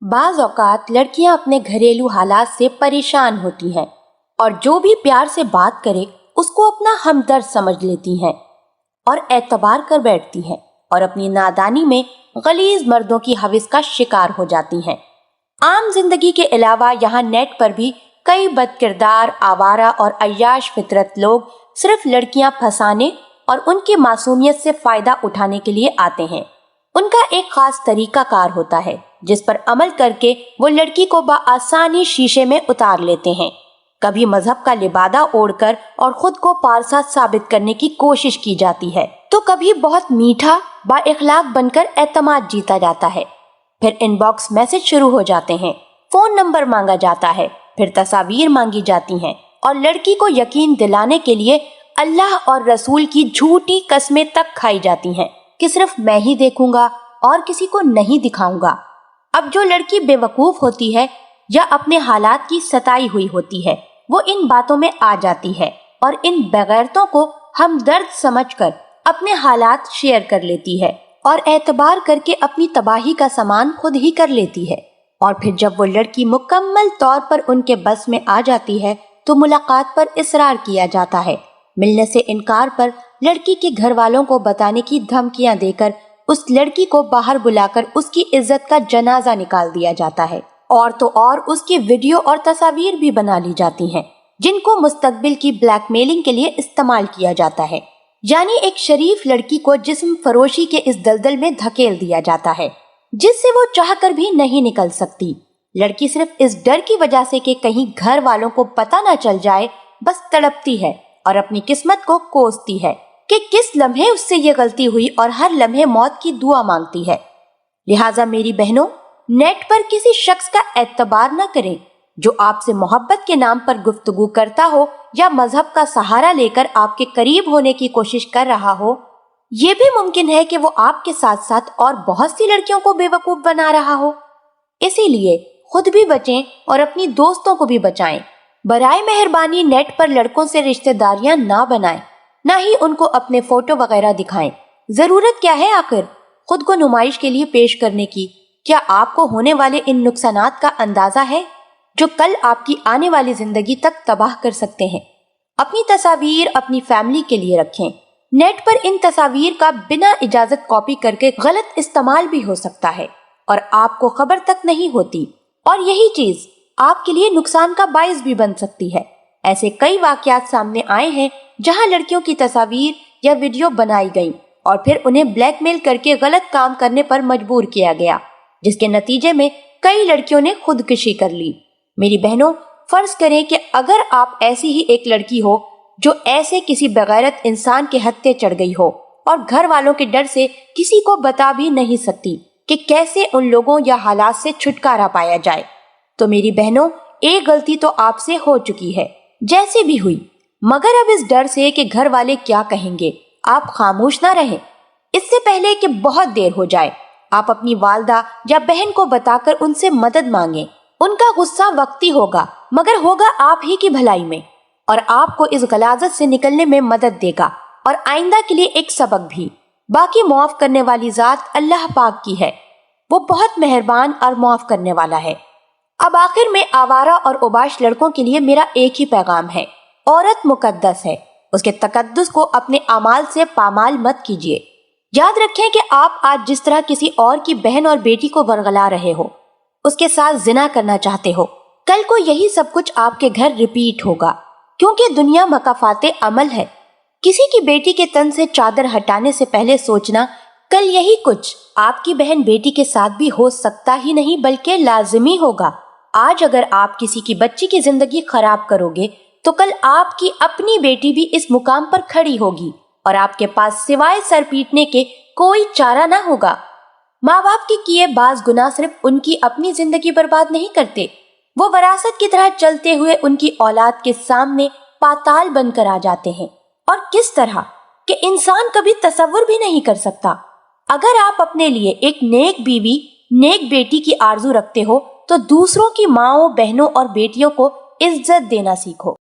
बाज औकात लड़कियां अपने घरेलू हालात से परेशान होती हैं और जो भी प्यार से बात करे उसको अपना हमदर्द समझ लेती हैं और एतबार कर बैठती हैं और अपनी नादानी में गलीज मर्दों की हविस का शिकार हो जाती हैं। आम जिंदगी के अलावा यहाँ नेट पर भी कई बदकिरदार, आवारा और अय्याश फितरत लोग सिर्फ लड़कियां फंसाने और उनकी मासूमियत से फायदा उठाने के लिए आते हैं। उनका एक खास तरीका कार होता है जिस पर अमल करके वो लड़की को बआसानी शीशे में उतार लेते हैं। कभी मजहब का लिबादा ओढ़कर और खुद को पारसा साबित करने की कोशिश की जाती है, तो कभी बहुत मीठा बाइखलाक बनकर एतमाद जीता जाता है। फिर इनबॉक्स मैसेज शुरू हो जाते हैं, फोन नंबर मांगा जाता है, फिर तस्वीर मांगी जाती हैं और लड़की को यकीन दिलाने के लिए अल्लाह और रसूल की झूठी कस्में तक खाई जाती हैं कि सिर्फ मैं ही देखूंगा और किसी को नहीं दिखाऊंगा। अब जो लड़की बेवकूफ होती है या अपने हालात की सताई हुई होती है, वो इन बातों में आ जाती है और इन बेगैरतों को हमदर्द समझकर अपने हालात शेयर कर लेती है और एतबार करके अपनी तबाही का सामान खुद ही कर लेती है। और फिर जब वो लड़की मुकम्मल तौर पर उनके बस में आ जाती है तो मुलाकात पर इसरार किया जाता है। मिलने से इनकार पर लड़की के घर वालों को बताने की धमकियां देकर उस लड़की को बाहर बुलाकर उसकी इज्जत का जनाजा निकाल दिया जाता है और तो और उसकी वीडियो और तस्वीर भी बना ली जाती हैं, जिनको मुस्तकबिल की ब्लैकमेलिंग के लिए इस्तेमाल किया जाता है। यानी एक शरीफ लड़की को जिस्म फरोशी के इस दलदल में धकेल दिया जाता है जिससे वो चाहकर भी नहीं निकल सकती। लड़की सिर्फ इस डर की वजह से कि कहीं घर वालों को पता न चल जाए बस तड़पती है और अपनी किस्मत को कोसती है कि किस लम्हे उससे ये गलती हुई और हर लम्हे मौत की दुआ मांगती है। लिहाजा मेरी बहनों, नेट पर किसी शख्स का एतबार न करें जो आपसे मोहब्बत के नाम पर गुफ्तगू करता हो या मजहब का सहारा लेकर आपके करीब होने की कोशिश कर रहा हो। ये भी मुमकिन है कि वो आपके साथ साथ और बहुत सी लड़कियों को बेवकूफ बना रहा हो। इसीलिए खुद भी बचें और अपनी दोस्तों को भी बचाएं। बराए मेहरबानी नेट पर लड़कों से रिश्तेदारियां ना बनाएं, ना ही उनको अपने फोटो वगैरह दिखाएं। जरूरत क्या है आखिर खुद को नुमाइश के लिए पेश करने की? क्या आपको होने वाले इन नुकसानात का अंदाजा है जो कल आपकी आने वाली जिंदगी तक तबाह कर सकते हैं? अपनी तस्वीर अपनी फैमिली के लिए रखें। नेट पर इन तस्वीर का बिना इजाजत कॉपी करके गलत इस्तेमाल भी हो सकता है और आपको खबर तक नहीं होती, और यही चीज आपके लिए नुकसान का बाइस भी बन सकती है। ऐसे कई वाकयात सामने आए हैं जहां लड़कियों की तस्वीर या वीडियो बनाई गई और फिर उन्हें ब्लैकमेल करके गलत काम करने पर मजबूर किया गया, जिसके नतीजे में कई लड़कियों ने खुदकुशी कर ली। मेरी बहनों, फर्ज करें कि अगर आप ऐसी ही एक लड़की हो जो ऐसे किसी बेगैरत इंसान के हत्थे चढ़ गई हो और घर वालों के डर से किसी को बता भी नहीं सकती कि कैसे उन लोगों या हालात से छुटकारा पाया जाए, तो मेरी बहनों, एक गलती तो आपसे हो चुकी है, जैसे भी हुई, मगर अब इस डर से कि घर वाले क्या कहेंगे आप खामोश ना रहें। इससे पहले कि बहुत देर हो जाए, आप अपनी वालदा या बहन को बताकर उनसे मदद मांगें। उनका गुस्सा वक्ती होगा मगर होगा आप ही की भलाई में और आपको इस गलाजत से निकलने में मदद देगा और आइंदा के लिए एक सबक भी। बाकी मुआफ करने वाली जात अल्लाह पाक की है, वो बहुत मेहरबान और मुआफ करने वाला है। अब आखिर में आवारा और उबाश लड़कों के लिए मेरा एक ही पैगाम है, औरत मुकद्दस है, उसके तकद्दुस को अपने अमाल से पामाल मत कीजिए। याद रखें कि आप आज जिस तरह किसी और की बहन और बेटी को वरगला रहे हो, उसके साथ जिना करना चाहते हो, कल को यही सब कुछ आपके घर रिपीट होगा, क्योंकि दुनिया मकाफाते अमल है। किसी की बेटी के तन से चादर हटाने से पहले सोचना कल यही कुछ आपकी बहन बेटी के साथ भी हो सकता ही नहीं बल्कि लाजिमी होगा। आज अगर आप किसी की बच्ची की जिंदगी खराब करोगे तो कल आपकी अपनी बेटी भी इस मुकाम पर खड़ी होगी और आपके पास सिवाय सर पीटने के कोई चारा ना होगा। माँ बाप के किए बाज गुनाह सिर्फ उनकी अपनी जिंदगी बर्बाद नहीं करते, वो वरासत की तरह चलते हुए उनकी औलाद के सामने पाताल बनकर आ जाते हैं, और किस तरह कि इंसान कभी तसव्वुर भी नहीं कर सकता। अगर आप अपने लिए एक नेक बीवी, नेक बेटी की आरजू रखते हो तो दूसरों की माओं, बहनों और बेटियों को इज्जत देना सीखो।